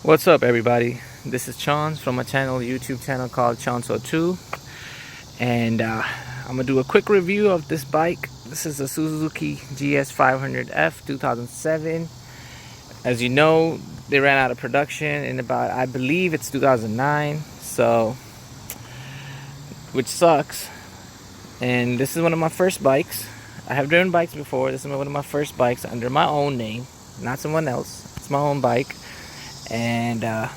What's up, everybody? This is Chance from my YouTube channel called Chance02, and I'm gonna do a quick review of this bike. This is a Suzuki gs500f 2007. As you know, they ran out of production in about, I believe it's 2009, so which sucks. And this is one of my first bikes. I have driven bikes before. This is one of my first bikes under my own name, not someone else. It's my own bike, and I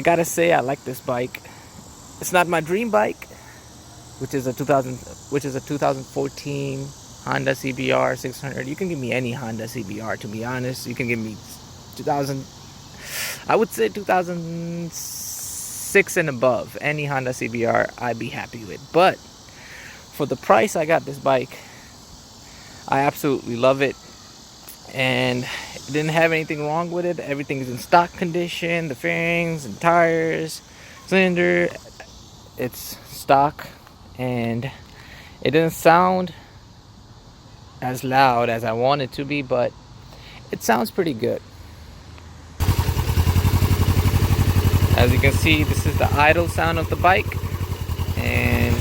gotta say I like this bike. It's not my dream bike, which is a 2014 Honda CBR 600. You can give me any Honda CBR, to be honest. You can give me 2000, I would say 2006 and above. Any Honda CBR I'd be happy with. But for the price I got this bike, I absolutely love it. And it didn't have anything wrong with it. Everything is in stock condition. The fairings and tires, cylinder, it's stock, and it didn't sound as loud as I want it to be, but it sounds pretty good. As you can see, this is the idle sound of the bike, and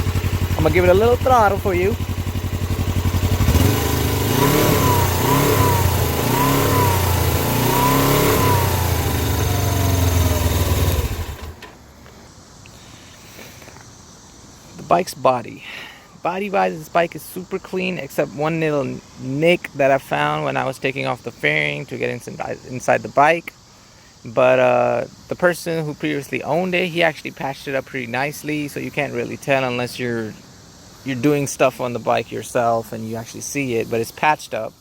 I'm gonna give it a little throttle for you. Bike's body wise, this bike is super clean, except one little nick that I found when I was taking off the fairing to get inside the bike. But the person who previously owned it, he actually patched it up pretty nicely, so you can't really tell unless you're doing stuff on the bike yourself and you actually see it. But it's patched up,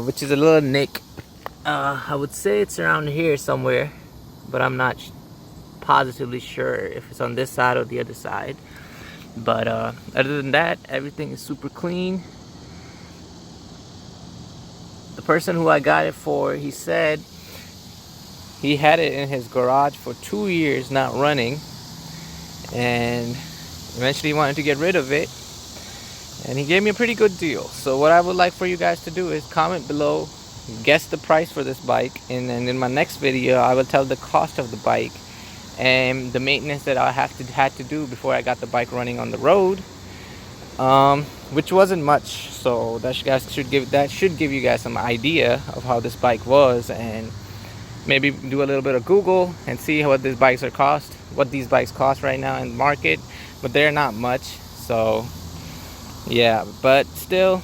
which is a little nick. I would say it's around here somewhere, but I'm not positively sure if it's on this side or the other side. But other than that, everything is super clean. The person who I got it for, he said he had it in his garage for 2 years not running, and eventually he wanted to get rid of it, and he gave me a pretty good deal. So what I would like for you guys to do is comment below, guess the price for this bike, and then in my next video I will tell the cost of the bike and the maintenance that I had to do before I got the bike running on the road, which wasn't much. So that should give you guys some idea of how this bike was, and maybe do a little bit of Google and see what these bikes cost right now in the market. But they're not much, so yeah. But still,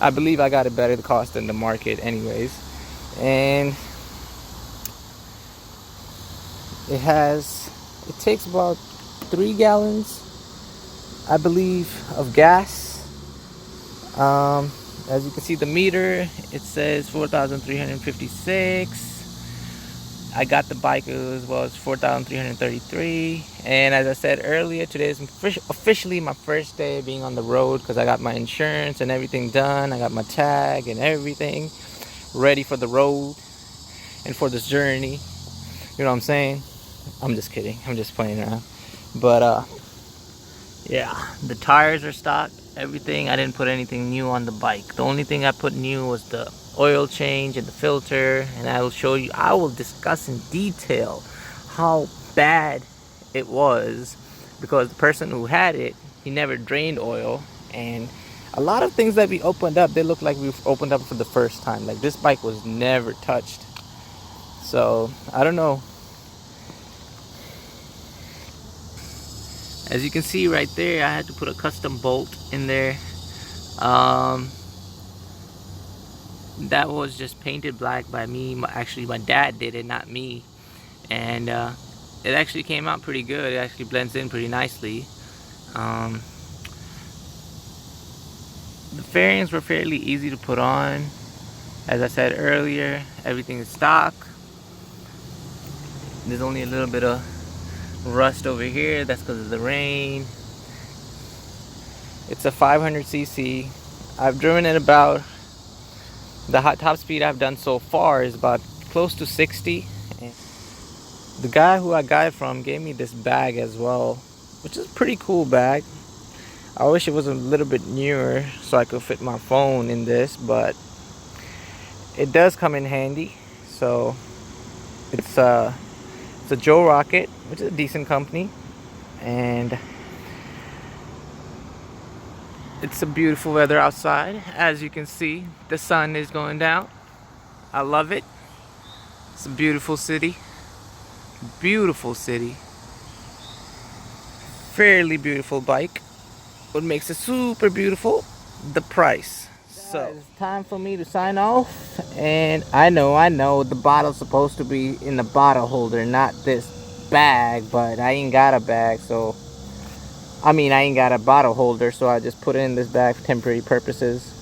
I believe I got a better cost than the market anyways. And it takes about 3 gallons, I believe, of gas. As you can see, the meter, it says 4,356. I got the bike, it was 4,333. And as I said earlier, today is officially my first day being on the road, because I got my insurance and everything done. I got my tag and everything ready for the road and for this journey. You know what I'm saying? I'm just kidding. I'm just playing around. But yeah, the tires are stock, everything. I didn't put anything new on the bike. The only thing I put new was the oil change and the filter, and I will discuss in detail how bad it was, because the person who had it, he never drained oil, and a lot of things that we opened up, they look like we've opened up for the first time. Like, this bike was never touched. So I don't know. As you can see right there, I had to put a custom bolt in there. That was just painted black by me. Actually, my dad did it, not me. And it actually came out pretty good. It actually blends in pretty nicely. The fairings were fairly easy to put on. As I said earlier, everything is stock. There's only a little bit of rust over here. That's because of the rain. It's a 500cc. I've driven it about, the top speed I've done so far is about close to 60. And the guy who I got it from gave me this bag as well, which is a pretty cool bag. I wish it was a little bit newer so I could fit my phone in this, but it does come in handy. So it's a Joe Rocket, which is a decent company, and it's a beautiful weather outside. As you can see, the sun is going down. I love it. It's a beautiful city. Beautiful city. Fairly beautiful bike. What makes it super beautiful? The price. So it's time for me to sign off. And I know the bottle's supposed to be in the bottle holder, not this bag, but I ain't got a bag, so I ain't got a bottle holder, so I just put it in this bag for temporary purposes.